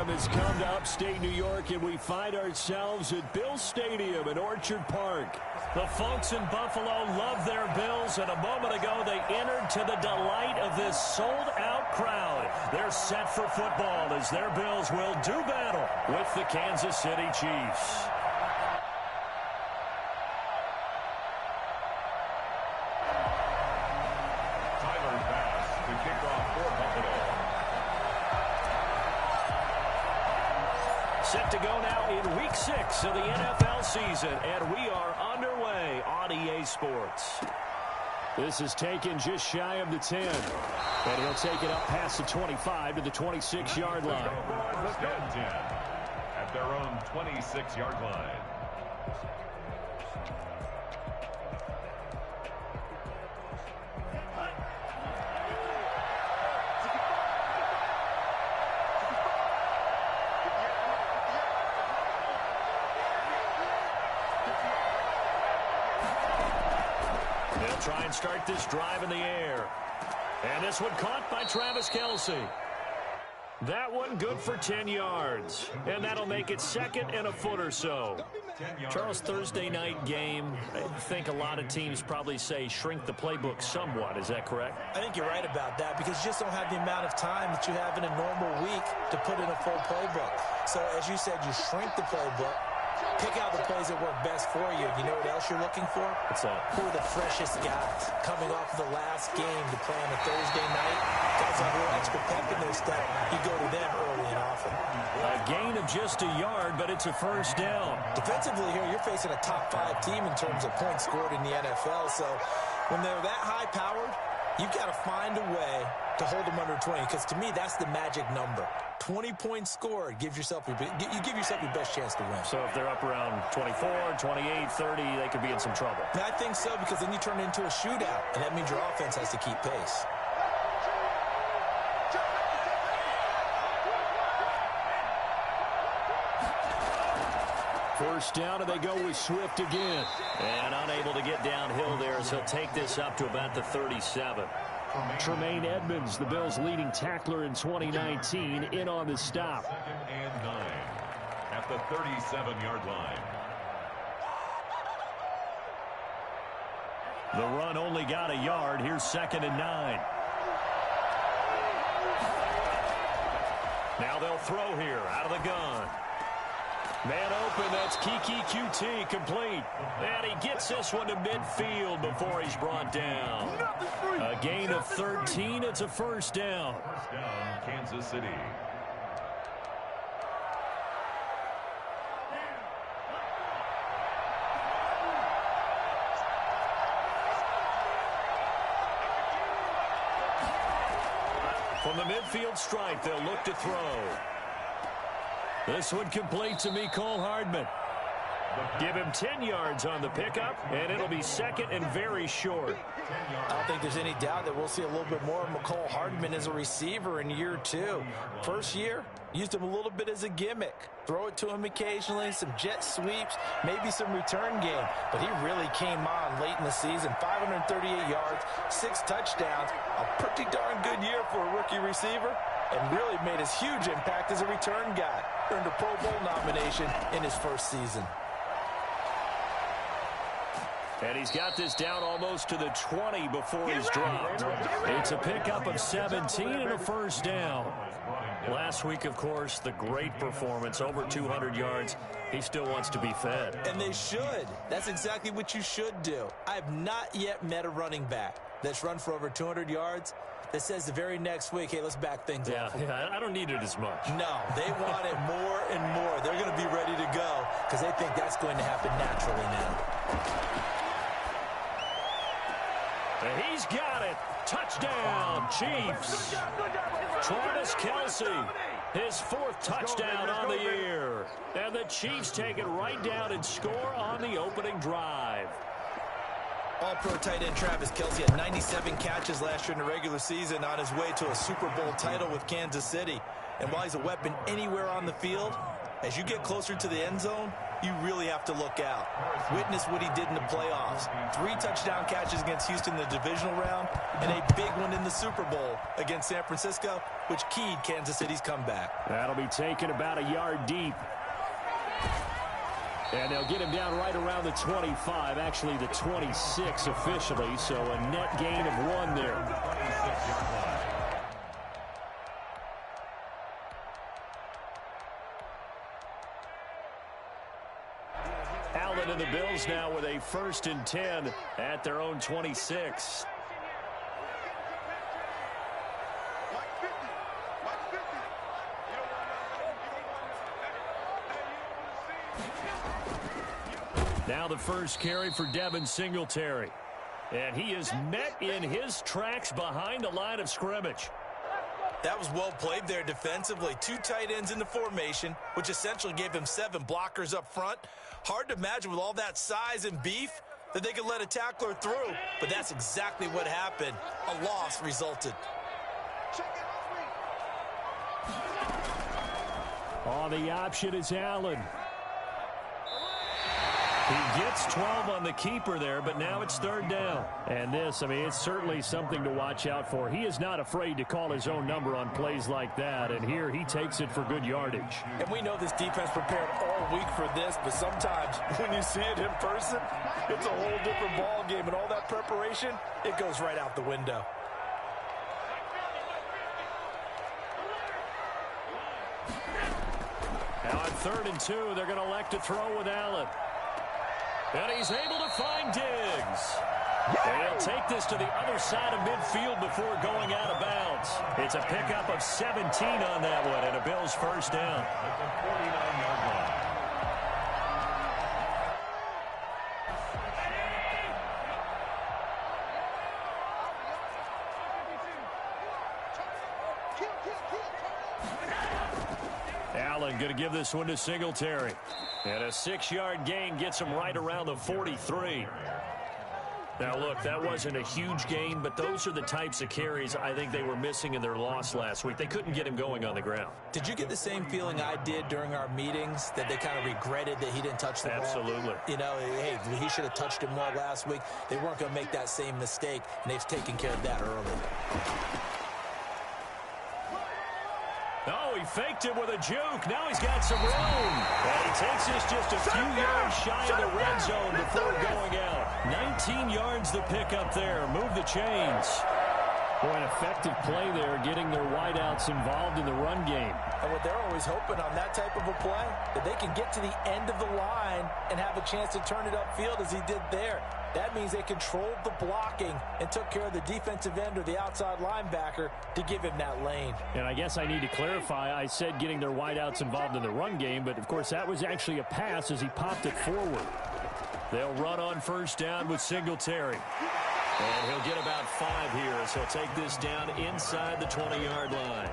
Has come to upstate New York, and we find ourselves at Bill Stadium in Orchard Park. The folks in Buffalo love their Bills, and a moment ago they entered to the delight of this sold-out crowd. They're set for football as their Bills will do battle with the Kansas City Chiefs. Set to go now in Week 6 of the NFL season, and we are underway on EA Sports. This is taken just shy of the 10, and he'll take it up past the 25 to the 26-yard line. Stand 10 at their own 26-yard line. Try and start this drive in the air. And this one caught by Travis Kelce. That one good for 10 yards. And that'll make it second and a foot or so. Charles, Thursday night game, I think a lot of teams probably say shrink the playbook somewhat. Is that correct? I think you're right about that because you just don't have the amount of time that you have in a normal week to put in a full playbook. So as you said, you shrink the playbook. Pick out the plays that work best for you. You know what else you're looking for? What's that? Who are the freshest guys coming off of the last game to play on a Thursday night? Guys have a little extra pep in their step. You go to them early and often. A gain of just a yard, but it's a first down. Defensively here, you're facing a top-5 team in terms of points scored in the NFL. So when they're that high-powered, you've got to find a way to hold them under 20 because to me, that's the magic number. 20 points scored gives yourself you give yourself your best chance to win. So if they're up around 24, 28, 30, they could be in some trouble. I think so because then you turn it into a shootout, and that means your offense has to keep pace. First down, and they go with Swift again. And unable to get downhill there as he'll take this up to about the 37. Tremaine Edmonds, the Bills' leading tackler in 2019, in on the stop. 2nd and 9 at the 37-yard line. The run only got a yard. Here's 2nd and 9. Now they'll throw here out of the gun. Man open, that's Kiki QT complete. And he gets this one to midfield before he's brought down. A gain of 13, it's a first down. First down, Kansas City. From the midfield stripe, they'll look to throw. This one complete to Mecole Hardman. Give him 10 yards on the pickup, and it'll be second and very short. I don't think there's any doubt that we'll see a little bit more of Mecole Hardman as a receiver in year 2. First year, used him a little bit as a gimmick. Throw it to him occasionally, some jet sweeps, maybe some return game. But he really came on late in the season. 538 yards, 6 touchdowns. A pretty darn good year for a rookie receiver. And really made his huge impact as a return guy. Earned a Pro Bowl nomination in his first season. And he's got this down almost to the 20 before he's dropped. It's a pickup of 17 and a first down. Last week, of course, the great performance, over 200 yards. He still wants to be fed. And they should. That's exactly what you should do. I have not yet met a running back that's run for over 200 yards that says the very next week, hey, let's back things up. Yeah, I don't need it as much. No, they want it more and more. They're going to be ready to go because they think that's going to happen naturally now. And he's got it. Touchdown, Chiefs. Travis Kelce, his 4th touchdown on the year. And the Chiefs take it right down and score on the opening drive. All-pro tight end Travis Kelce had 97 catches last year in the regular season on his way to a Super Bowl title with Kansas City. And while he's a weapon anywhere on the field, as you get closer to the end zone, you really have to look out. Witness what he did in the playoffs. 3 touchdown catches against Houston in the divisional round, and a big one in the Super Bowl against San Francisco, which keyed Kansas City's comeback. That'll be taken about a yard deep. And they'll get him down right around the 25, actually the 26 officially, so a net gain of 1 there. Allen and the Bills now with a 1st and 10 at their own 26. Now the first carry for Devin Singletary. And he is met in his tracks behind the line of scrimmage. That was well played there defensively. 2 tight ends in the formation, which essentially gave him 7 blockers up front. Hard to imagine with all that size and beef that they could let a tackler through. But that's exactly what happened. A loss resulted. On the option is Allen. He gets 12 on the keeper there, but now it's 3rd down. And this, I mean, it's certainly something to watch out for. He is not afraid to call his own number on plays like that, and here he takes it for good yardage. And we know this defense prepared all week for this, but sometimes when you see it in person, it's a whole different ball game, and all that preparation, it goes right out the window. Now on 3rd and 2, they're going to elect to throw with Allen. And he's able to find Diggs. And he'll take this to the other side of midfield before going out of bounds. It's a pickup of 17 on that one, and a Bills 1st down. At the 49-yard line. Allen going to give this one to Singletary. And a 6-yard gain gets him right around the 43. Now, look, that wasn't a huge gain, but those are the types of carries I think they were missing in their loss last week. They couldn't get him going on the ground. Did you get the same feeling I did during our meetings, that they kind of regretted that he didn't touch the ball? Absolutely. You know, hey, he should have touched him more last week. They weren't going to make that same mistake, and they've taken care of that early. Oh, he faked it with a juke. Now he's got some room. And he takes this just a few yards shy of the red zone before going out. 19 yards the pickup there. Move the chains. Boy, an effective play there, getting their wideouts involved in the run game. And what they're always hoping on that type of a play, that they can get to the end of the line and have a chance to turn it upfield as he did there. That means they controlled the blocking and took care of the defensive end or the outside linebacker to give him that lane. And I guess I need to clarify, I said getting their wideouts involved in the run game, but of course that was actually a pass as he popped it forward. They'll run on 1st down with Singletary. And he'll get about 5 here as he'll take this down inside the 20-yard line.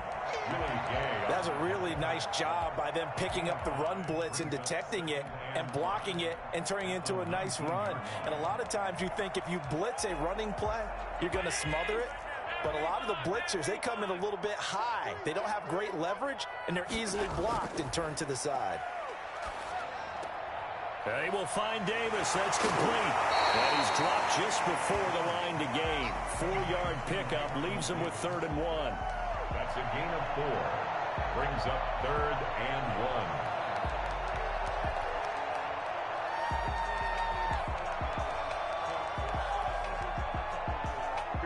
That's a really nice job by them picking up the run blitz and detecting it and blocking it and turning it into a nice run. And a lot of times you think if you blitz a running play, you're going to smother it. But a lot of the blitzers, they come in a little bit high. They don't have great leverage, and they're easily blocked and turned to the side. They will find Davis. That's complete. And he's dropped just before the line to gain. 4-yard pickup leaves him with 3rd and 1. That's a gain of 4. Brings up 3rd and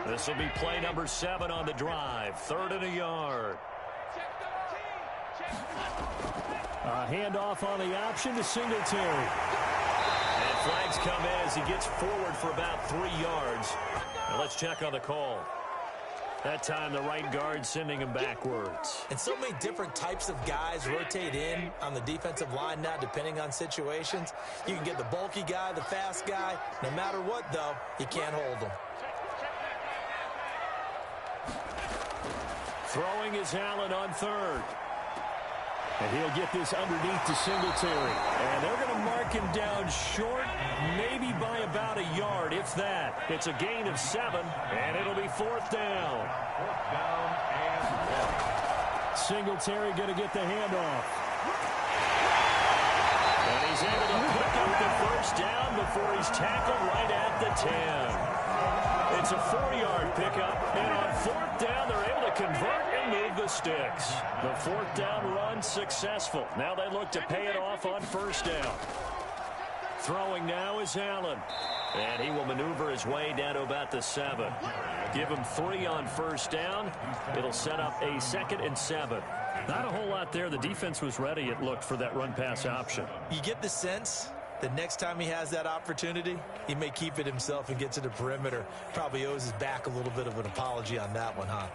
1. This will be play number 7 on the drive. 3rd and a yard. A handoff on the option to Singletary. And flags come in as he gets forward for about 3 yards. Now let's check on the call. That time the right guard sending him backwards. And so many different types of guys rotate in on the defensive line now depending on situations. You can get the bulky guy, the fast guy. No matter what, though, you can't hold them. Throwing is Allen on 3rd. And he'll get this underneath to Singletary. And they're going to mark him down short, maybe by about a yard, if that. It's a gain of 7, and it'll be 4th down. 4th down and 1. Singletary going to get the handoff. And he he's able to pick up the first down before he's tackled right at the 10. It's a 4-yard pickup, and on 4th down, they're able to convert and move the sticks. The 4th down run successful. Now they look to pay it off on 1st down. Throwing now is Allen. And he will maneuver his way down to about the 7. Give him 3 on 1st down. It'll set up a 2nd and 7. Not a whole lot there. The defense was ready, it looked, for that run-pass option. You get the sense that next time he has that opportunity, he may keep it himself and get to the perimeter. Probably owes his back a little bit of an apology on that one, huh?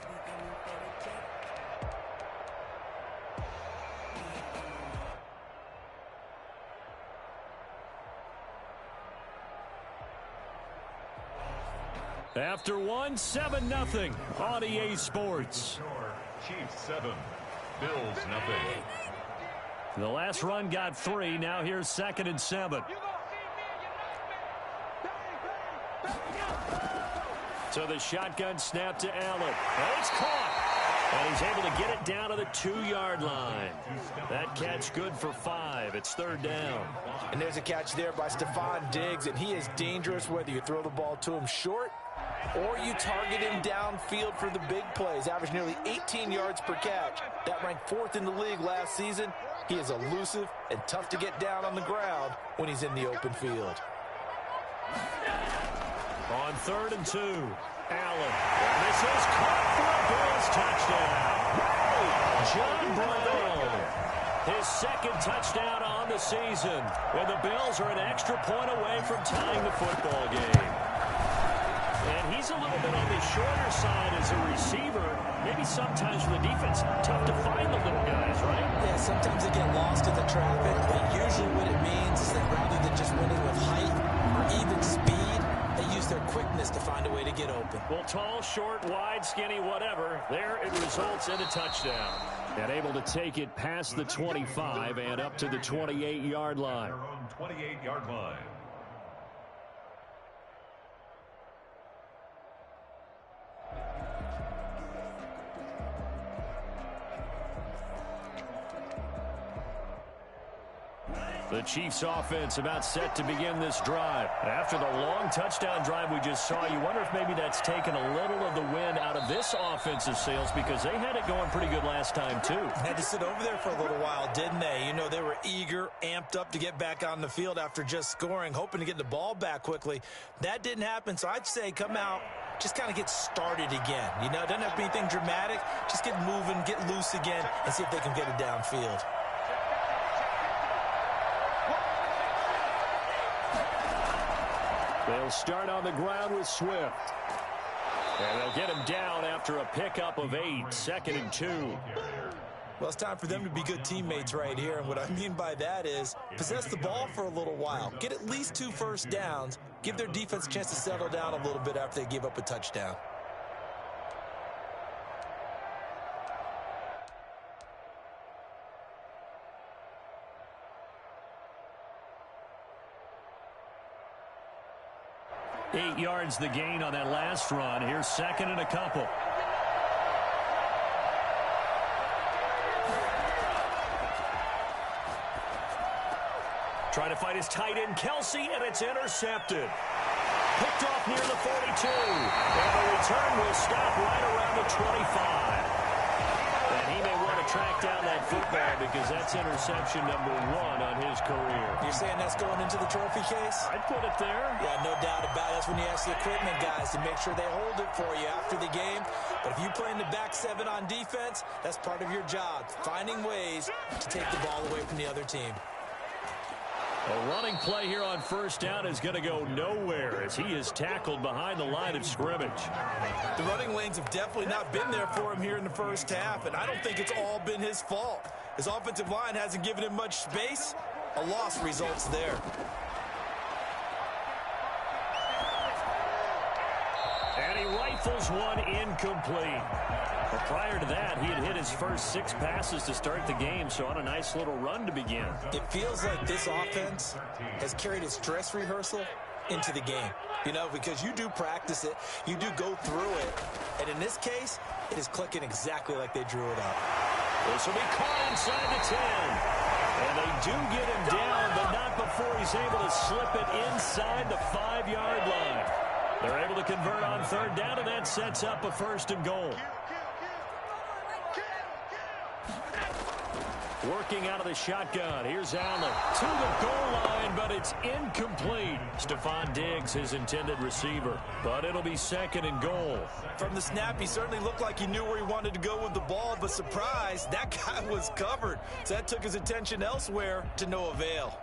After 1, 7-0 on EA Sports. Chiefs 7, Bills nothing. The last run got 3. Now here's 2nd and 7. So the shotgun snap to Allen. And it's caught. And he's able to get it down to the 2-yard line. That catch good for 5. It's 3rd down. And there's a catch there by Stephon Diggs, and he is dangerous whether you throw the ball to him short or you target him downfield for the big plays. Averaged nearly 18 yards per catch. That ranked 4th in the league last season. He is elusive and tough to get down on the ground when he's in the open field. On 3rd and 2, Allen. And this is caught for a Bills touchdown. John Brown. His 2nd touchdown on the season. And the Bills are an extra point away from tying the football game. And he's a little bit on the shorter side as a receiver. Maybe sometimes for the defense, tough to find the little guys, right? Yeah, sometimes they get lost in the traffic, but usually what it means is that rather than just winning with height or even speed, they use their quickness to find a way to get open. Well, tall, short, wide, skinny, whatever. There it results in a touchdown. And able to take it past the 25 and up to the 28-yard line. Their own 28-yard line. The Chiefs offense about set to begin this drive. After the long touchdown drive we just saw, you wonder if maybe that's taken a little of the wind out of this offensive sails because they had it going pretty good last time too. Had to sit over there for a little while, didn't they? You know, they were eager, amped up to get back on the field after just scoring, hoping to get the ball back quickly. That didn't happen, so I'd say come out, just kind of get started again. You know, it doesn't have to be anything dramatic. Just get moving, get loose again, and see if they can get it downfield. They'll start on the ground with Swift. And they'll get him down after a pickup of 8, 2nd and 2. Well, it's time for them to be good teammates right here. And what I mean by that is possess the ball for a little while. Get at least 2 first downs. Give their defense a chance to settle down a little bit after they give up a touchdown. Eight yards the gain on that last run. Here's 2nd and a couple. Trying to find his tight end, Kelsey, and it's intercepted. Picked off near the 42. And the return will stop right around the 25. And he may want to track down that football because that's interception number 1 on his career. You're saying that's going into the trophy case? I'd put it there. Yeah, no doubt about it. That's when you ask the equipment guys to make sure they hold it for you after the game. But if you play in the back 7 on defense, that's part of your job, finding ways to take the ball away from the other team. A running play here on 1st down is going to go nowhere as he is tackled behind the line of scrimmage. The running lanes have definitely not been there for him here in the first half, and I don't think it's all been his fault. His offensive line hasn't given him much space. A loss results there. And he rifles one incomplete. But prior to that, he had hit his first 6 passes to start the game, so on a nice little run to begin. It feels like this offense has carried its dress rehearsal into the game. You know, because you do practice it, you do go through it, and in this case, it is clicking exactly like they drew it up. This will be caught inside the 10. And they do get him down, but not before he's able to slip it inside the 5-yard line. They're able to convert on third down, and that sets up a 1st and goal. Working out of the shotgun. Here's Allen to the goal line, but it's incomplete. Stephon Diggs, his intended receiver. But it'll be 2nd and goal. From the snap, he certainly looked like he knew where he wanted to go with the ball, but surprise, that guy was covered. So that took his attention elsewhere to no avail.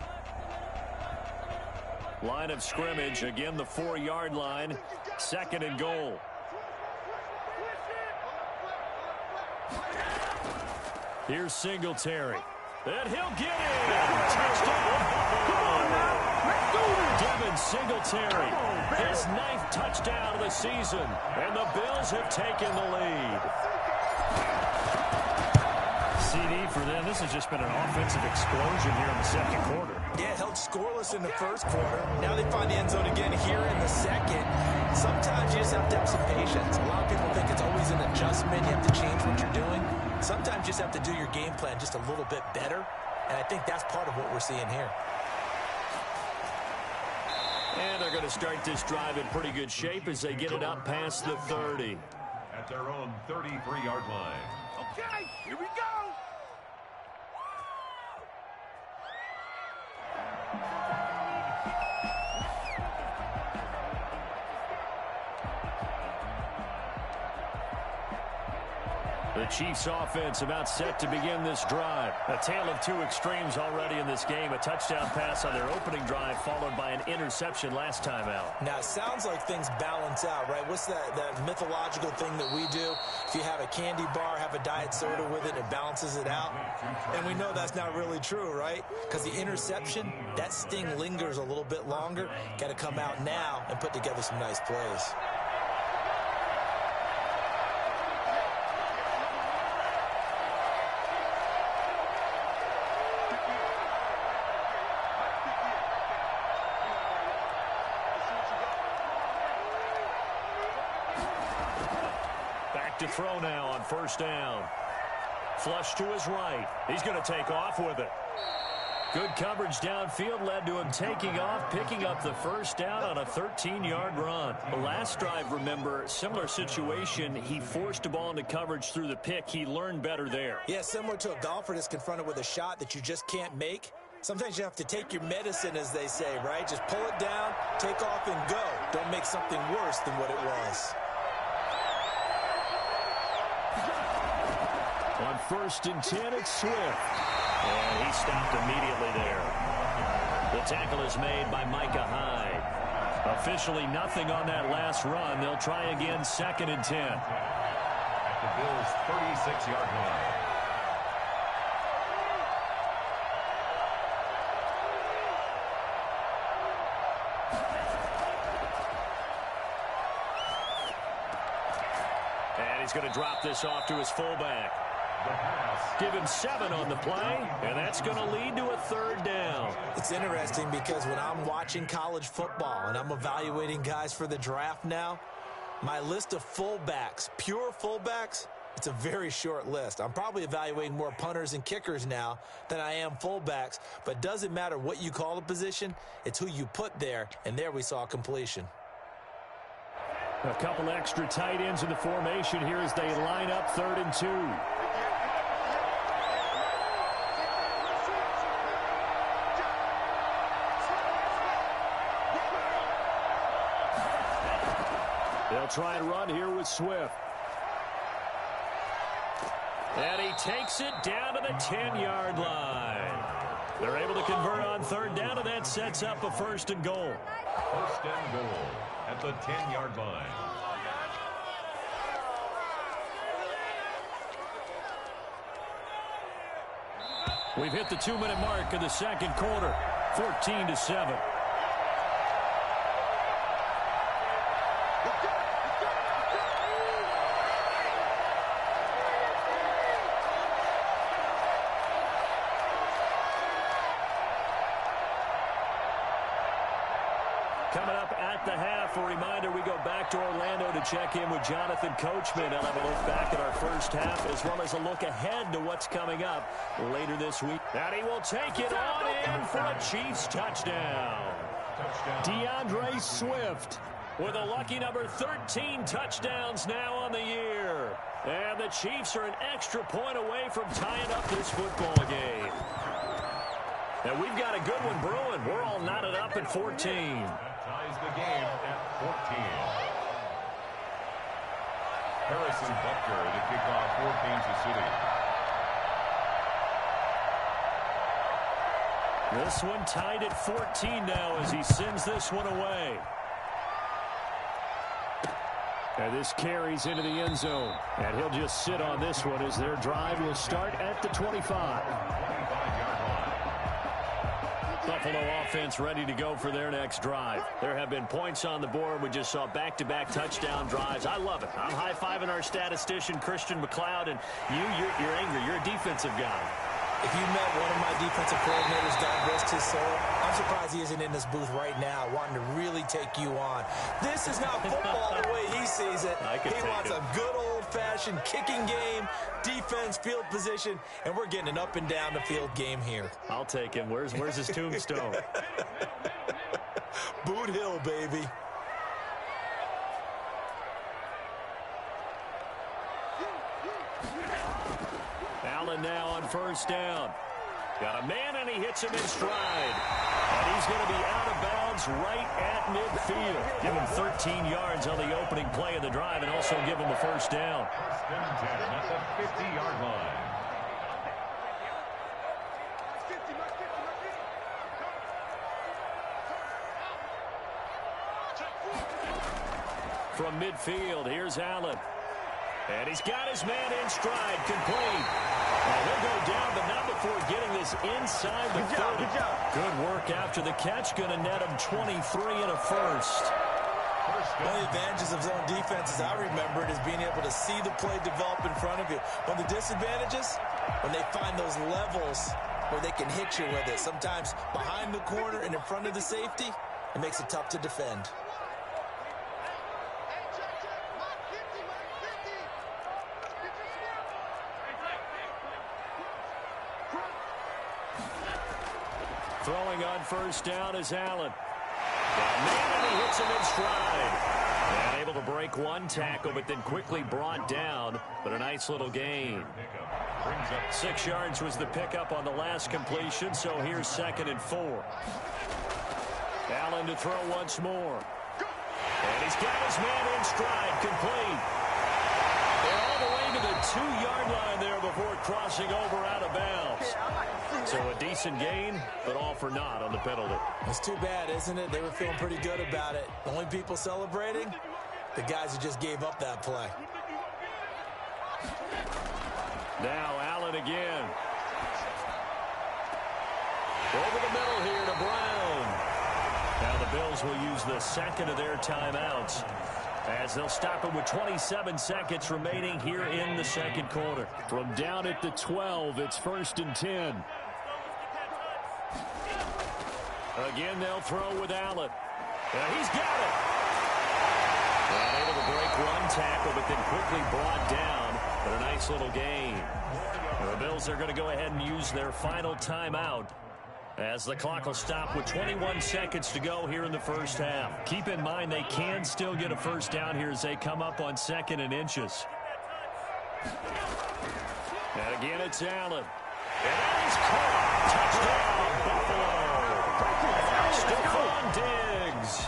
Line of scrimmage, again the 4-yard line. 2nd and goal. Here's Singletary. And he'll get it. Touchdown. Devin Singletary, his 9th touchdown of the season. And the Bills have taken the lead. CD for them. This has just been an offensive explosion here in the 2nd quarter. Yeah, held scoreless in the 1st quarter. Now they find the end zone again here in the 2nd. Sometimes you just have to have some patience. A lot of people think it's always an adjustment. You have to change what you're doing. Sometimes you just have to do your game plan just a little bit better, and I think that's part of what we're seeing here. And they're going to start this drive in pretty good shape as they get it up past the 30. At their own 33-yard line. Okay, here we go. The Chiefs offense about set to begin this drive. A tale of 2 extremes already in this game. A touchdown pass on their opening drive followed by an interception last time out. Now, it sounds like things balance out, right? What's that mythological thing that we do? If you have a candy bar, have a diet soda with it, it balances it out. And we know that's not really true, right? Because the interception, that sting lingers a little bit longer. Got to come out now and put together some nice plays. To throw now on 1st down. Flush to his right. He's going to take off with it. Good coverage downfield led to him taking off, picking up the 1st down on a 13-yard run. The last drive, remember, similar situation. He forced a ball into coverage through the pick. He learned better there. Yeah, similar to a golfer that's confronted with a shot that you just can't make. Sometimes you have to take your medicine, as they say, right? Just pull it down, take off, and go. Don't make something worse than what it was. On 1st and 10, it's Swift. And he stopped immediately there. The tackle is made by Micah Hyde. Officially nothing on that last run. They'll try again 2nd and 10. At the Bills' 36-yard line. And he's going to drop this off to his fullback. Give him 7 on the play, and that's going to lead to a 3rd down. It's interesting because when I'm watching college football and I'm evaluating guys for the draft now, my list of fullbacks, pure fullbacks, it's a very short list. I'm probably evaluating more punters and kickers now than I am fullbacks, but it doesn't matter what you call the position, it's who you put there, and there we saw completion. A couple extra tight ends in the formation here as they line up 3rd and 2. They'll try and run here with Swift. And he takes it down to the 10-yard line. They're able to convert on 3rd down, and that sets up a 1st and goal. 1st and goal at the 10-yard line. We've hit the 2-minute mark of the 2nd quarter, 14-7. Coming up at the half, a reminder, we go back to Orlando to check in with Jonathan Coachman. I'll have a look back at our first half as well as a look ahead to what's coming up later this week. And he will take it on in for a Chiefs touchdown. DeAndre Swift with a lucky number 13 touchdowns now on the year. And the Chiefs are an extra point away from tying up this football game. And we've got a good one brewing. We're all knotted up at 14. That ties the game at 14. Harrison Butker to kick off for Kansas City. This one tied at 14 now as he sends this one away. And this carries into the end zone. And he'll just sit on this one as their drive will start at the 25. Buffalo offense ready to go for their next drive. There have been points on the board. We just saw back-to-back touchdown drives. I love it. I'm high-fiving our statistician, Christian McLeod, and you're angry. You're a defensive guy. If you met one of my defensive coordinators, God rest his soul, I'm surprised he isn't in this booth right now wanting to really take you on. This is not football the way he sees it. He wants a good old-fashioned kicking game, defense, field position, and we're getting an up-and-down-the-field game here. I'll take him. Where's his tombstone? Boot Hill, baby. Allen now on first down. Got a man, and he hits him in stride. And he's going to be out of bounds right at midfield. Give him 13 yards on the opening play of the drive and also give him a first down. First and 10 at the 50-yard line. From midfield, here's Allen. And he's got his man in stride, complete. And he'll go down, but not before getting this inside the 30. Good work after the catch. Going to net him 23 and a first. One of the advantages of zone defense, as I remember it, is being able to see the play develop in front of you. One of the disadvantages, when they find those levels where they can hit you with it, sometimes behind the corner and in front of the safety, it makes it tough to defend. Throwing on first down is Allen. Man, and he hits him in stride. And able to break one tackle, but then quickly brought down. But a nice little gain. 6 yards was the pickup on the last completion, so here's 2nd and 4. Allen to throw once more. And he's got his man in stride, complete. And all the way to the 2-yard line there before crossing over out of bounds. So a decent gain, but all for naught on the penalty. It's too bad, isn't it? They were feeling pretty good about it. The only people celebrating, the guys who just gave up that play. Now Allen again. Over the middle here to Brown. Now the Bills will use the second of their timeouts as they'll stop it with 27 seconds remaining here in the second quarter. From down at the 12, it's 1st and 10. Again, they'll throw with Allen. He's got it. And able to break one tackle, but then quickly brought down. But a nice little gain. And the Bills are going to go ahead and use their final timeout as the clock will stop with 21 seconds to go here in the first half. Keep in mind they can still get a first down here as they come up on 2nd and inches. And again, it's Allen. And he's caught. Touchdown, Buffalo. Stephon Diggs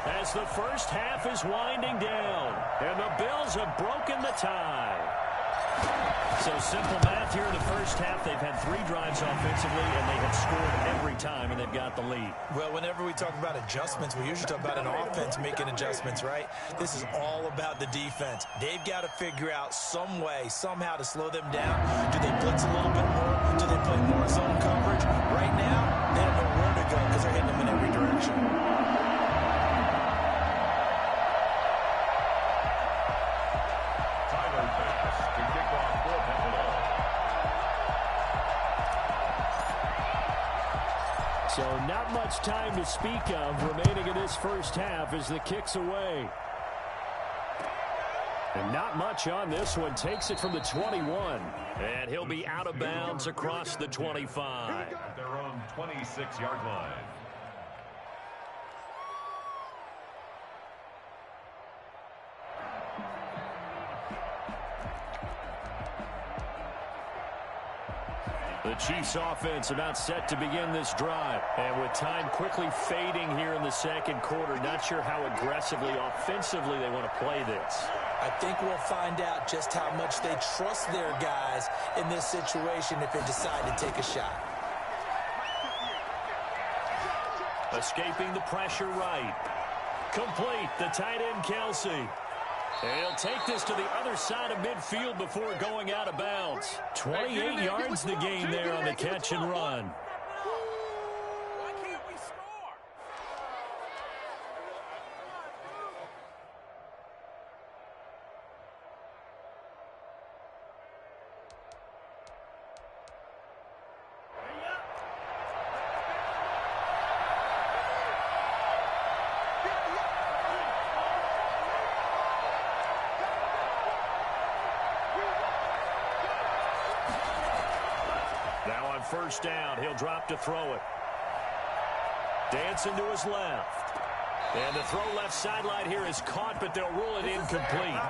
as the first half is winding down. And the Bills have broken the tie. So simple math here in the first half. They've had 3 drives offensively, and they have scored every time, and they've got the lead. Well, whenever we talk about adjustments, we usually talk about an offense making adjustments, right? This is all about the defense. They've got to figure out some way, somehow to slow them down. Do they blitz a little bit more? Do they play more zone coverage? Right now, they don't know where to go because they're hitting them in every direction. So not much time to speak of remaining in this first half as the kick's away. And not much on this one. Takes it from the 21. And he'll be out of bounds across the 25. At their own 26-yard line. The Chiefs offense about set to begin this drive. And with time quickly fading here in the second quarter, not sure how aggressively, offensively they want to play this. I think we'll find out just how much they trust their guys in this situation if they decide to take a shot. Escaping the pressure right. Complete, the tight end Kelce. He'll take this to the other side of midfield before going out of bounds. 28 yards the gain there on the catch and run. Why can't we score? Now on first down, he'll drop to throw it. Dancing to his left. And the throw left sideline here is caught, but they'll rule it incomplete.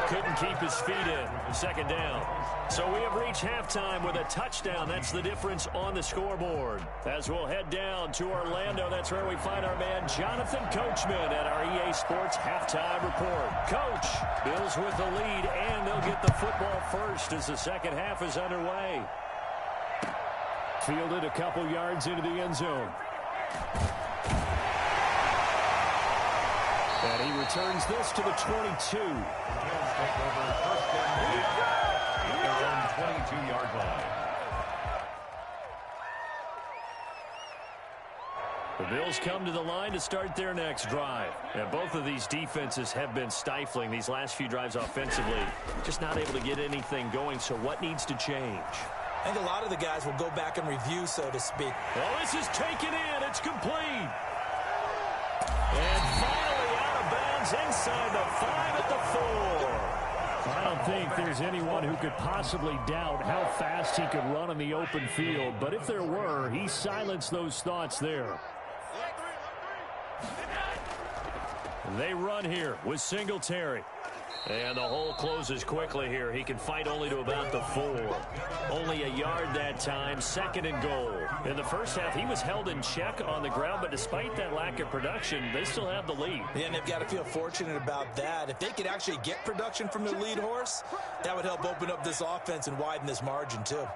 Couldn't keep his feet in. Second down. So we have reached halftime with a touchdown. That's the difference on the scoreboard. As we'll head down to Orlando, that's where we find our man Jonathan Coachman at our EA Sports Halftime Report. Coach, Bills with the lead, and they'll get the football first as the second half is underway. Fielded a couple yards into the end zone. And he returns this to the 22. Bills take over first down at their own 22-yard line. The Bills come to the line to start their next drive. And both of these defenses have been stifling these last few drives offensively. Just not able to get anything going, so what needs to change? I think a lot of the guys will go back and review, so to speak. Oh, this is taken in. It's complete. And finally out of bounds inside the 5 at the 4. I don't think there's anyone who could possibly doubt how fast he could run in the open field. But if there were, he silenced those thoughts there. They run here with Singletary. And the hole closes quickly here. He can fight only to about the 4. Only a yard that time, second and goal. In the first half, he was held in check on the ground, but despite that lack of production, they still have the lead. Yeah, and they've got to feel fortunate about that. If they could actually get production from their lead horse, that would help open up this offense and widen this margin, too.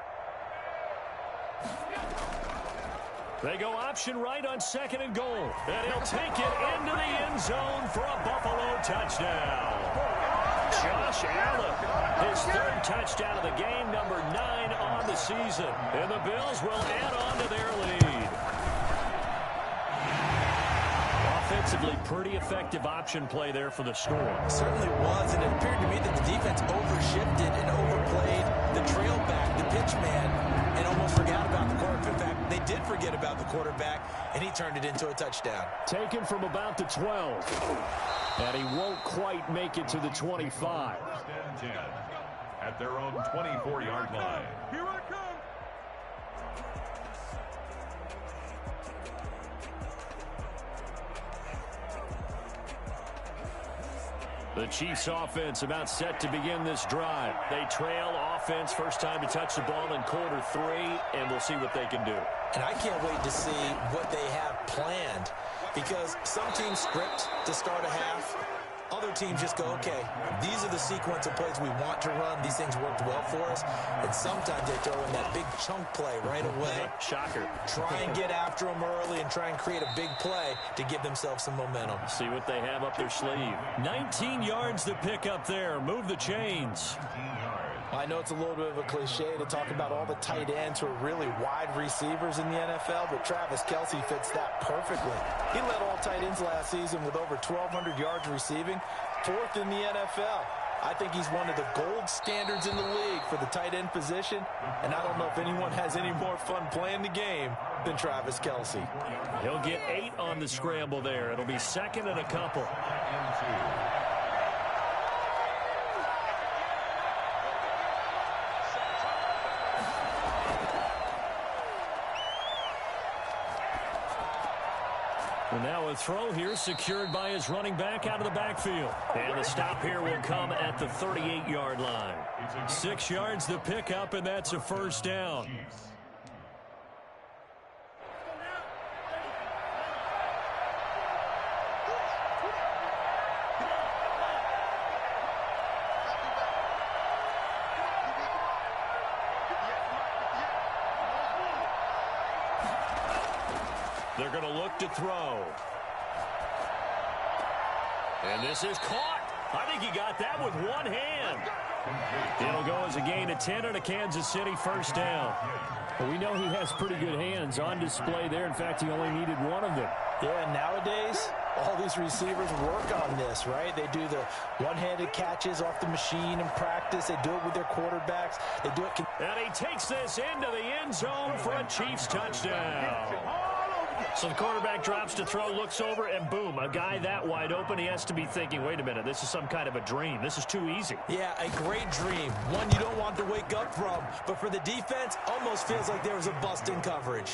They go option right on second and goal. And he'll take it into the end zone for a Buffalo touchdown. Josh Allen, his third touchdown of the game, number 9 on the season. And the Bills will add on to their lead. Offensively, pretty effective option play there for the score. It certainly was, and it appeared to me that the defense overshifted and overplayed the trail back, the pitch man, and almost forgot about the quarterback. In fact, they did forget about the quarterback, and he turned it into a touchdown. Taken from about the 12. And he won't quite make it to the 25. First and 10 at their own 24-yard line. Here I come. The Chiefs offense about set to begin this drive. They trail offense, first time to touch the ball in quarter 3, and we'll see what they can do. And I can't wait to see what they have planned, because some teams script to start a half. Other teams just go, okay, these are the sequence of plays we want to run. These things worked well for us. And sometimes they throw in that big chunk play right away. Shocker. Try and get after them early and try and create a big play to give themselves some momentum. See what they have up their sleeve. 19 yards to pick up there. Move the chains. I know it's a little bit of a cliche to talk about all the tight ends who are really wide receivers in the NFL, but Travis Kelce fits that perfectly. He led all tight ends last season with over 1,200 yards receiving, 4th in the NFL. I think he's one of the gold standards in the league for the tight end position, and I don't know if anyone has any more fun playing the game than Travis Kelce. He'll get 8 on the scramble there. It'll be 2nd and a couple. And now a throw here secured by his running back out of the backfield. And the stop here will come at the 38-yard line. 6 yards the pickup, and that's a first down. They're going to look to throw. And this is caught. I think he got that with one hand. It'll go as a gain of 10 and a Kansas City first down. Well, we know he has pretty good hands on display there. In fact, he only needed one of them. Yeah, nowadays, all these receivers work on this, right? They do the one-handed catches off the machine in practice. They do it with their quarterbacks. They do it. And he takes this into the end zone for a Chiefs touchdown. So the quarterback drops to throw, looks over, and boom, a guy that wide open, he has to be thinking, wait a minute, this is some kind of a dream. This is too easy. Yeah, a great dream. One you don't want to wake up from. But for the defense, almost feels like there was a bust in coverage.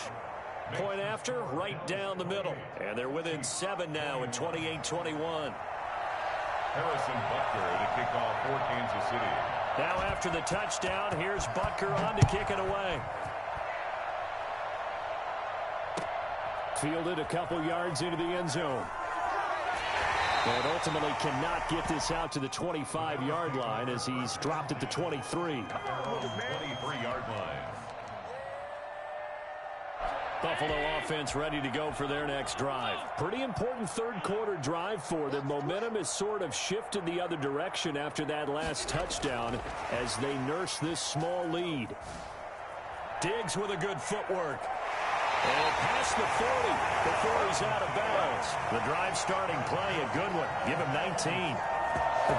Point after, right down the middle. And they're within 7 now in 28-21. Harrison Butker to kick off for Kansas City. Now after the touchdown, here's Butker on to kick it away. Fielded a couple yards into the end zone. And ultimately cannot get this out to the 25-yard line as he's dropped at the 23. 23-yard line. Buffalo offense ready to go for their next drive. Pretty important third-quarter drive for them. Momentum has sort of shifted the other direction after that last touchdown as they nurse this small lead. Diggs with a good footwork. And past the 40 before he's out of bounds. The drive starting play, a good one. Give him 19.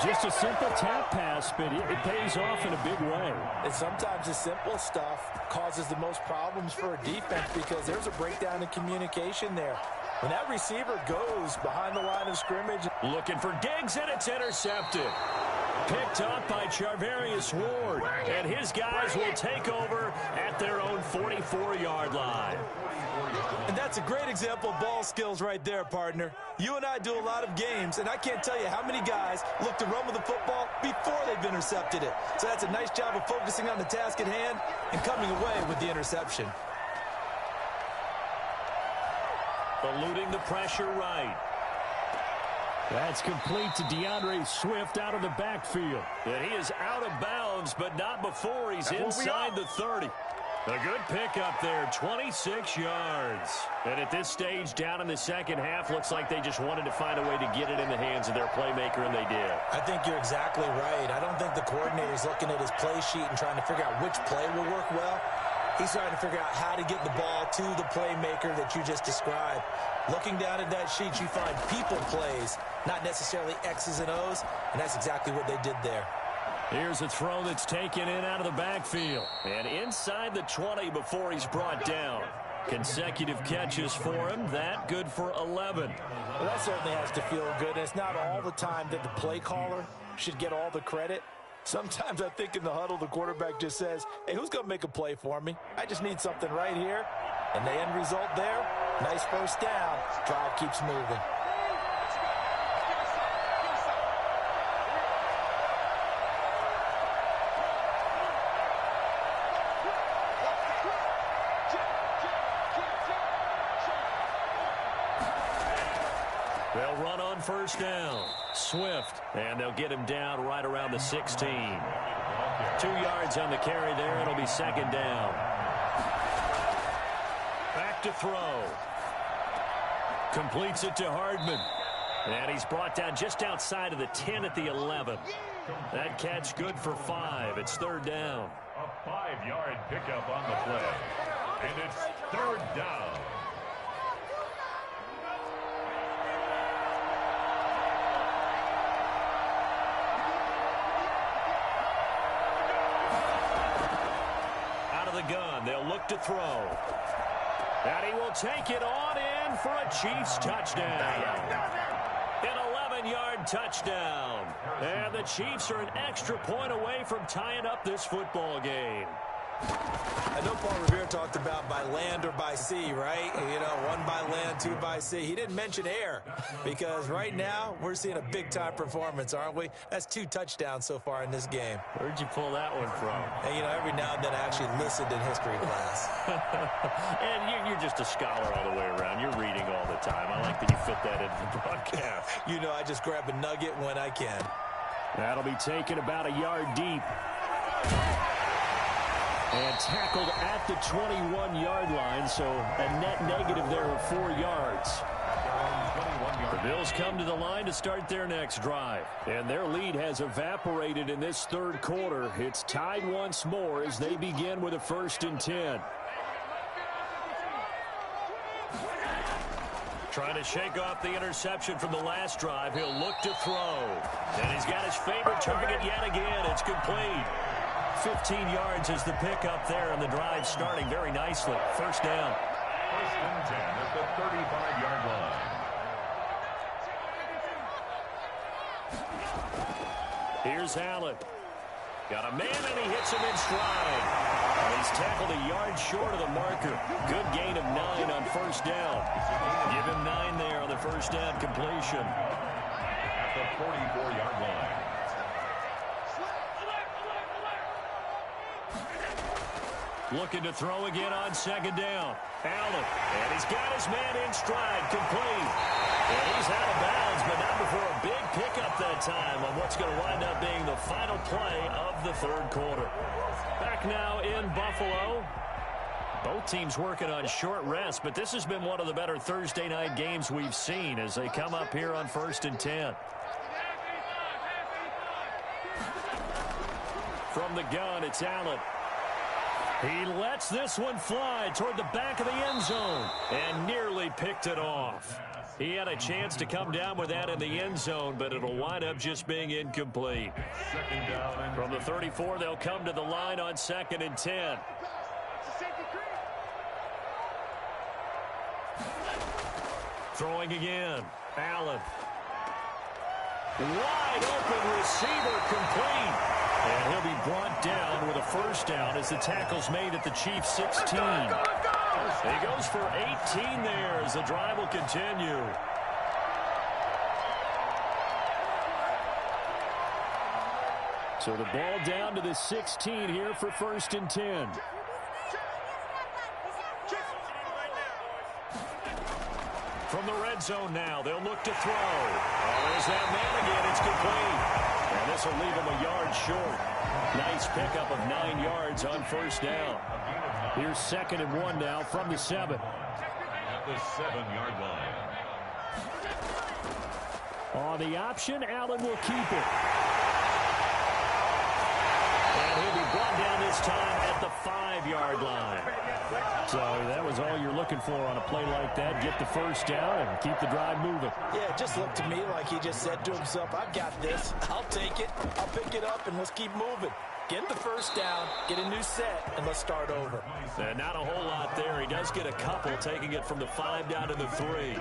Just a simple tap pass, but it pays off in a big way. And sometimes the simple stuff causes the most problems for a defense because there's a breakdown in communication there. When that receiver goes behind the line of scrimmage. Looking for Diggs, and it's intercepted. Picked up by Charvarius Ward. And his guys will take over at their own 44-yard line. And that's a great example of ball skills right there, partner. You and I do a lot of games, and I can't tell you how many guys look to run with the football before they've intercepted it. So that's a nice job of focusing on the task at hand and coming away with the interception. Eluding the pressure right. That's complete to DeAndre Swift out of the backfield. And he is out of bounds, but not before he's inside the 30. A good pickup there, 26 yards. And at this stage, down in the second half, looks like they just wanted to find a way to get it in the hands of their playmaker, and they did. I think you're exactly right. I don't think the coordinator's looking at his play sheet and trying to figure out which play will work well. He's trying to figure out how to get the ball to the playmaker that you just described. Looking down at that sheet, you find people plays, not necessarily X's and O's, and that's exactly what they did there. Here's a throw that's taken in out of the backfield. And inside the 20 before he's brought down. Consecutive catches for him. That good for 11. Well, that certainly has to feel good. And it's not all the time that the play caller should get all the credit. Sometimes I think in the huddle, the quarterback just says, hey, who's going to make a play for me? I just need something right here. And the end result there, nice first down. Drive keeps moving. They'll run on first down. Swift, and they'll get him down right around the 16. 2 yards on the carry there. It'll be second down. Back to throw. Completes it to Hardman. And he's brought down just outside of the 10 at the 11. That catch good for 5. It's third down. A 5-yard pickup on the play. And it's third down. gun. They'll look to throw. And he will take it on in for a Chiefs touchdown. An 11-yard touchdown. And the Chiefs are an extra point away from tying up this football game. I know Paul Revere talked about by land or by sea, right? You know, one by land, two by sea. He didn't mention air because right now we're seeing a big-time performance, aren't we? That's 2 touchdowns so far in this game. Where'd you pull that one from? And, you know, every now and then I actually listened in history class. And you're just a scholar all the way around. You're reading all the time. I like that you fit that into the broadcast. You know, I just grab a nugget when I can. That'll be taken about a yard deep. And tackled at the 21-yard line, so a net negative there of 4 yards. The Bills come to the line to start their next drive. And their lead has evaporated in this third quarter. It's tied once more as they begin with a 1st and 10. Trying to shake off the interception from the last drive. He'll look to throw. And he's got his favorite target yet again. It's complete. 15 yards is the pickup there, and the drive starting very nicely. 1st down. 1st and 10 at the 35-yard line. Here's Allen. Got a man, and he hits him in stride. And he's tackled a yard short of the marker. Good gain of 9 on 1st down. Give him 9 there on the 1st down completion. At the 44-yard line. Looking to throw again on 2nd down. Allen. And he's got his man in stride. Complete. And he's out of bounds, but not before a big pickup that time on what's going to wind up being the final play of the 3rd quarter. Back now in Buffalo. Both teams working on short rest, but this has been one of the better Thursday night games we've seen as they come up here on 1st and 10. From the gun, it's Allen. He lets this one fly toward the back of the end zone and nearly picked it off. He had a chance to come down with that in the end zone, but it'll wind up just being incomplete. 2nd down. From the 34, they'll come to the line on 2nd and 10. Throwing again. Allen. Wide open receiver, complete. And he'll be brought down with a 1st down as the tackle's made at the Chiefs' 16. He goes for 18 there as the drive will continue. So the ball down to the 16 here for 1st and 10. From the red zone now, they'll look to throw. Oh, there's that man again. It's complete. And this will leave him a yard short. Nice pickup of 9 yards on 1st down. Here's 2nd and 1 now from the 7. At the 7-yard line. On the option, Allen will keep it. And he'll be brought down this time at the 5-yard line. So that was all you're looking for on a play like that. Get the 1st down and keep the drive moving. Yeah, it just looked to me like he just said to himself, I've got this. I'll take it. I'll pick it up, and let's keep moving. Get the 1st down, get a new set, and let's start over. And not a whole lot there. He does get a couple, taking it from the 5 down to the 3.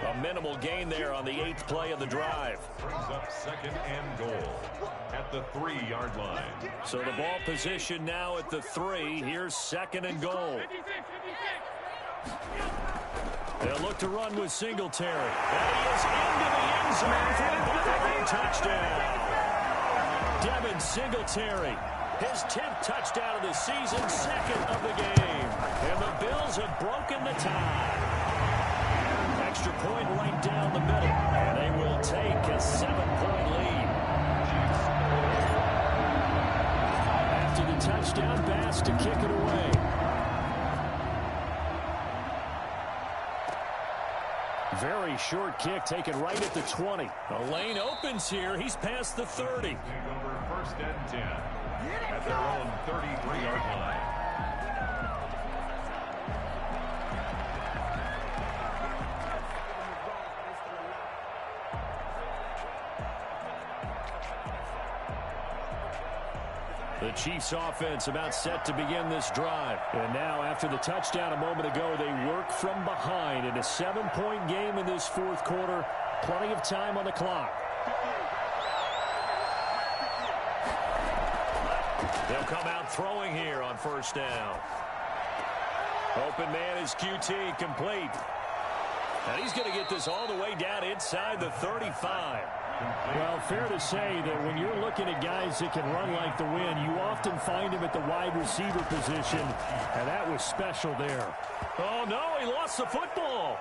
A minimal gain there on the 8th play of the drive. Brings up 2nd and goal at the 3-yard line. So the ball position now at the 3. Here's 2nd and goal. They'll look to run with Singletary. And he is into the end zone for a Buffalo touchdown. Devin Singletary, his 10th touchdown of the season, 2nd of the game. And the Bills have broken the tie. Extra point right down the middle, and they will take a 7-point lead. After the touchdown, Bass to kick it away. Very short kick taken right at the 20. The lane opens here. He's past the 30. Take over 1st and 10 at their own 33-yard line. The Chiefs offense about set to begin this drive. And now after the touchdown a moment ago, they work from behind in a 7-point game in this fourth quarter. Plenty of time on the clock. They'll come out throwing here on first down. Open man is QT, complete. And he's going to get this all the way down inside the 35. Well, fair to say that when you're looking at guys that can run like the wind, you often find him at the wide receiver position, and that was special there. Oh, no, he lost the football.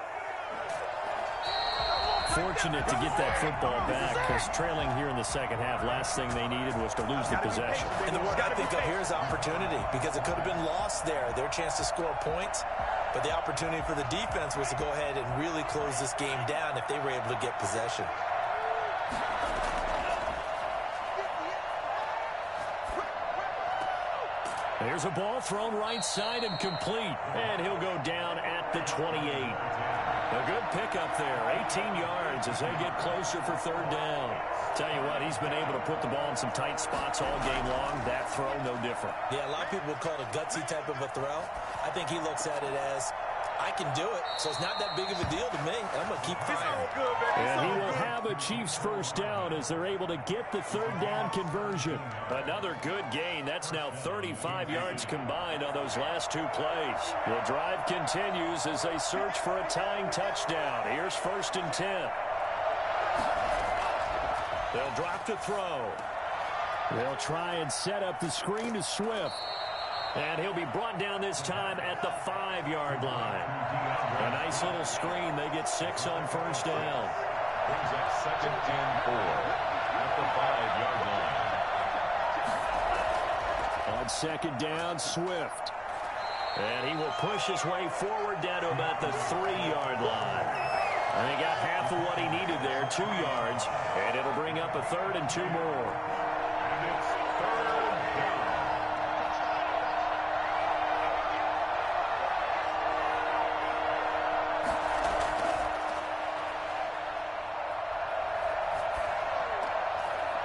Fortunate to get that football back, because trailing here in the second half, last thing they needed was to lose the possession. And the word I think of here is opportunity, because it could have been lost there, their chance to score points. But the opportunity for the defense was to go ahead and really close this game down if they were able to get possession. There's a ball thrown right side and complete. And he'll go down at the 28. A good pickup there, 18 yards as they get closer for third down. Tell you what, he's been able to put the ball in some tight spots all game long. That throw, no different. Yeah, a lot of people would call it a gutsy type of a throw. I think he looks at it as, I can do it, so it's not that big of a deal to me. I'm going to keep firing. And he will have a Chiefs first down as they're able to get the third down conversion. Another good gain. That's now 35 yards combined on those last two plays. The drive continues as they search for a tying touchdown. Here's 1st and 10. They'll drop to throw. They'll try and set up the screen to Swift. And he'll be brought down this time at the 5-yard line. A nice little screen. They get 6 on first down. Brings up 2nd and 4 at the 5-yard line. On second down, Swift. And he will push his way forward down to about the 3-yard line. And he got half of what he needed there, 2 yards. And it'll bring up a 3rd and 2 more. It's 3rd down.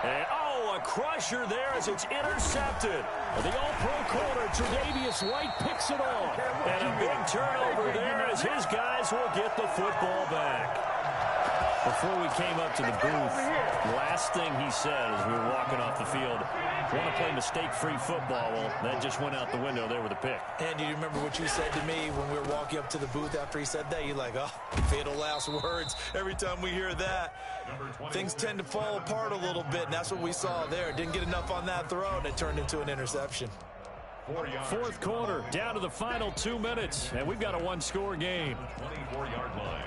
And, a crusher there as it's intercepted. The all-pro corner, Tre'Davious White, picks it off. And a big turnover there as his guys will get the football back. Before we came up to the booth, last thing he said as we were walking off the field, want to play mistake-free football. Well, that just went out the window there with a pick. And do you remember what you said to me when we were walking up to the booth after he said that? You're like, oh, fatal last words. Every time we hear that, things tend to fall apart a little bit, and that's what we saw there. Didn't get enough on that throw, and it turned into an interception. Fourth quarter, down to the final 2 minutes, and we've got a one-score game. 24-yard line.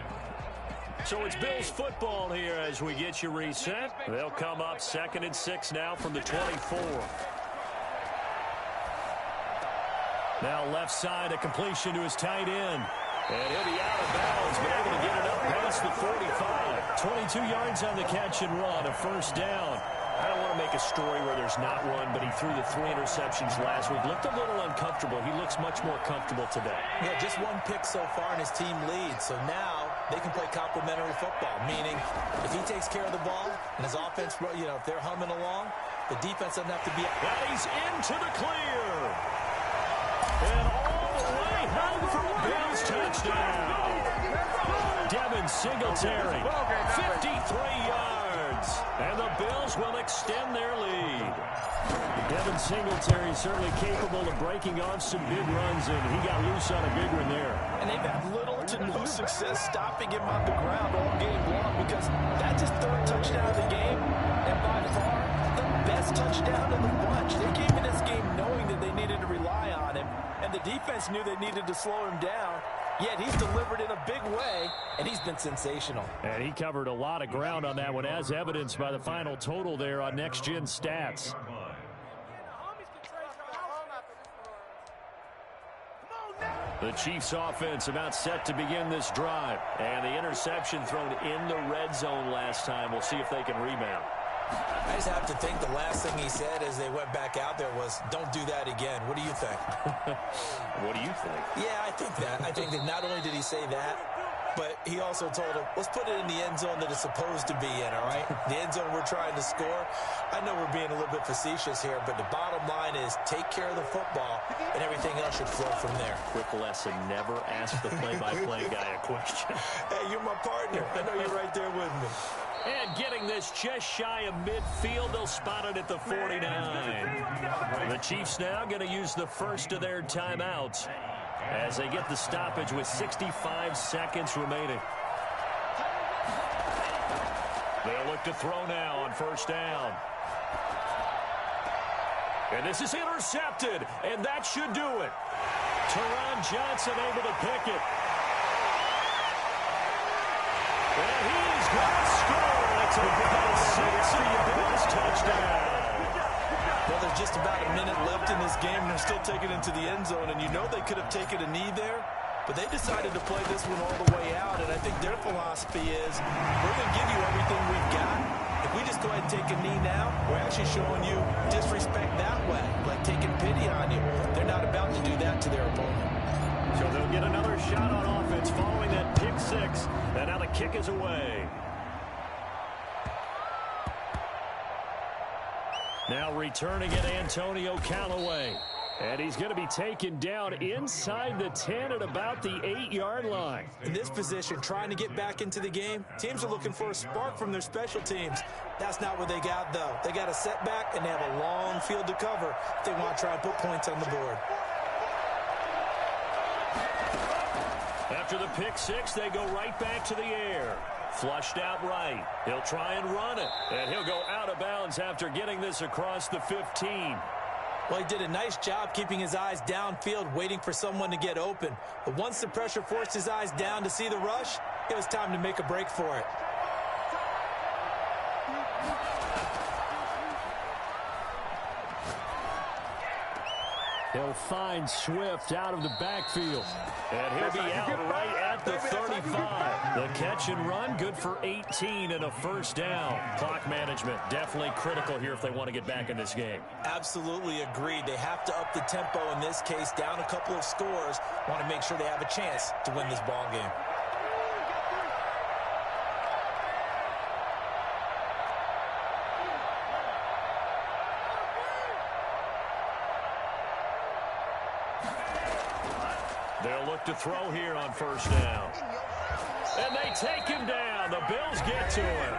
So it's Bills football here as we get you reset. They'll come up 2nd and 6 now from the 24. Now left side, a completion to his tight end. And he'll be out of bounds, but able to get it up past the 45. 22 yards on the catch and run, a first down. I don't want to make a story where there's not one, but he threw the 3 interceptions last week. Looked a little uncomfortable. He looks much more comfortable today. Yeah, just 1 pick so far and his team leads. So now they can play complementary football, meaning if he takes care of the ball and his offense, if they're humming along, the defense doesn't have to be. And he's into the clear. And all the way home for a Bills touchdown. Devin Singletary, 53 yards. And the Bills will extend their lead. Devin Singletary certainly capable of breaking off some big runs, and he got loose on a big one there. And they've had little to no success stopping him on the ground all game long because that's his 3rd touchdown of the game, and by far the best touchdown of the bunch. They came in this game knowing that they needed to rely on him, and the defense knew they needed to slow him down. Yet he's delivered in a big way, and he's been sensational. And he covered a lot of ground on that one, as evidenced by the final total there on Next Gen Stats. The Chiefs offense about set to begin this drive. And the interception thrown in the red zone last time. We'll see if they can rebound. I just have to think the last thing he said as they went back out there was, don't do that again. What do you think? What do you think? Yeah, I think that. I think that not only did he say that, But he also told him, let's put it in the end zone that it's supposed to be in, all right? The end zone we're trying to score. I know we're being a little bit facetious here, but the bottom line is take care of the football, and everything else should flow from there. Quick lesson, never ask the play-by-play guy a question. Hey, you're my partner. I know you're right there with me. And getting this just shy of midfield, they'll spot it at the 49. The Chiefs now going to use the first of their timeouts as they get the stoppage with 65 seconds remaining. They'll look to throw now on first down. And this is intercepted, and that should do it. Teron Johnson able to pick it. And he's going to score. It's a 6 Bills touchdown. Well, there's just about a minute left in this game, and they're still taking it into the end zone. And you know they could have taken a knee there, but they decided to play this one all the way out. And I think their philosophy is, we're going to give you everything we've got. If we just go ahead and take a knee now, we're actually showing you disrespect that way, like taking pity on you. They're not about to do that to their opponent. So they'll get another shot on offense following that pick six. And now the kick is away. Now returning it, Antonio Callaway. And he's going to be taken down inside the 10 at about the 8-yard line. In this position, trying to get back into the game, teams are looking for a spark from their special teams. That's not what they got, though. They got a setback, and they have a long field to cover if they want to try and put points on the board. After the pick six, they go right back to the air. Flushed out right. He'll try and run it. And he'll go out of bounds after getting this across the 15. Well, he did a nice job keeping his eyes downfield, waiting for someone to get open. But once the pressure forced his eyes down to see the rush, it was time to make a break for it. He'll find Swift out of the backfield. And he'll be out right at the 35. The catch and run, good for 18 and a first down. Clock management, definitely critical here if they want to get back in this game. Absolutely agreed. They have to up the tempo in this case, down a couple of scores. Want to make sure they have a chance to win this ball game. They'll look to throw here on first down. And they take him down. The Bills get to him.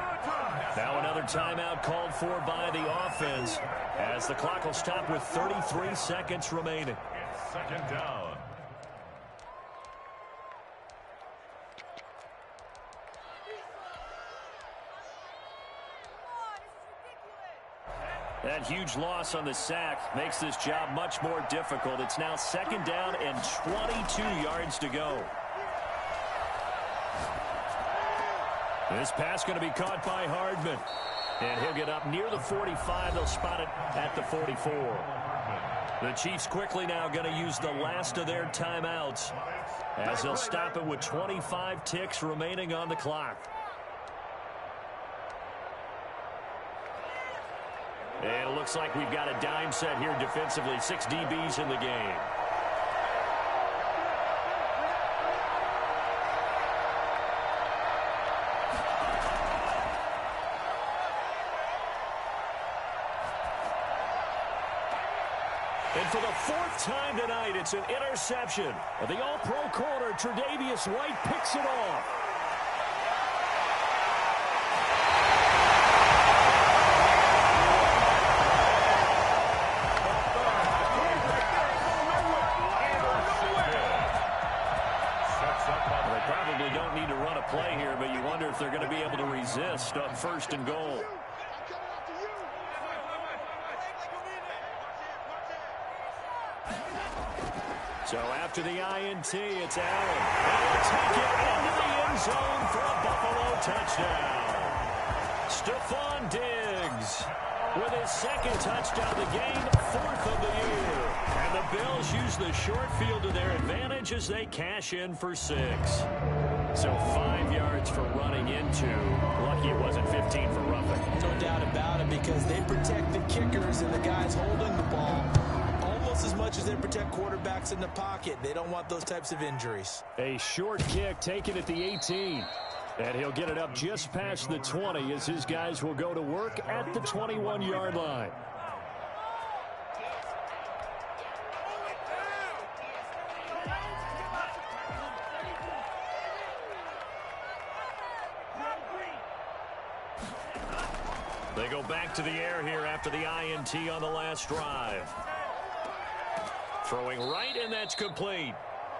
Now another timeout called for by the offense as the clock will stop with 33 seconds remaining. Second down. That huge loss on the sack makes this job much more difficult. It's now second down and 22 yards to go. This pass going to be caught by Hardman. And he'll get up near the 45. They'll spot it at the 44. The Chiefs quickly now going to use the last of their timeouts as they'll stop it with 25 ticks remaining on the clock. And it looks like we've got a dime set here defensively. 6 DBs in the game. And for the 4th time tonight, it's an interception. The All-Pro corner, Tre'Davious White, picks it off. Play here, but you wonder if they're going to be able to resist on first and goal. So after the INT, it's Allen. And he'll take it into the end zone for a Buffalo touchdown. Stephon Diggs with his 2nd touchdown of the game, 4th of the year. And the Bills use the short field to their advantage as they cash in for 6. So 5 yards for running into. Lucky it wasn't 15 for roughing. No doubt about it, because they protect the kickers and the guys holding the ball almost as much as they're protecting protect quarterbacks in the pocket. They don't want those types of injuries. A short kick taken at the 18. And he'll get it up just past the 20 as his guys will go to work at the 21-yard line. They go back to the air here after the INT on the last drive. Throwing right, and that's complete.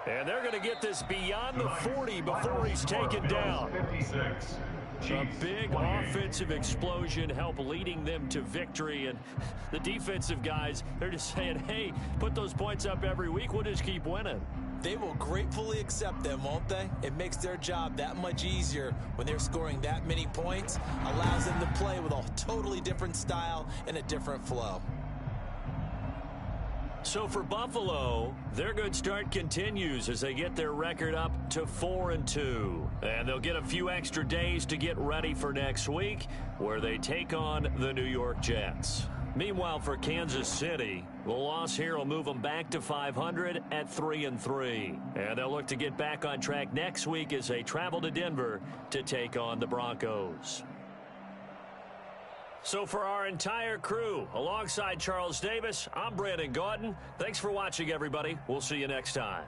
And they're going to get this beyond the 40 before he's taken down. A big offensive explosion help leading them to victory. And the defensive guys, they're just saying, hey, put those points up every week. We'll just keep winning. They will gratefully accept them, won't they? It makes their job that much easier when they're scoring that many points. Allows them to play with a totally different style and a different flow. So for Buffalo, their good start continues as they get their record up to 4-2. And they'll get a few extra days to get ready for next week, where they take on the New York Jets. Meanwhile, for Kansas City, the loss here will move them back to 500 at 3-3. And they'll look to get back on track next week as they travel to Denver to take on the Broncos. So for our entire crew, alongside Charles Davis, I'm Brandon Gaudin. Thanks for watching, everybody. We'll see you next time.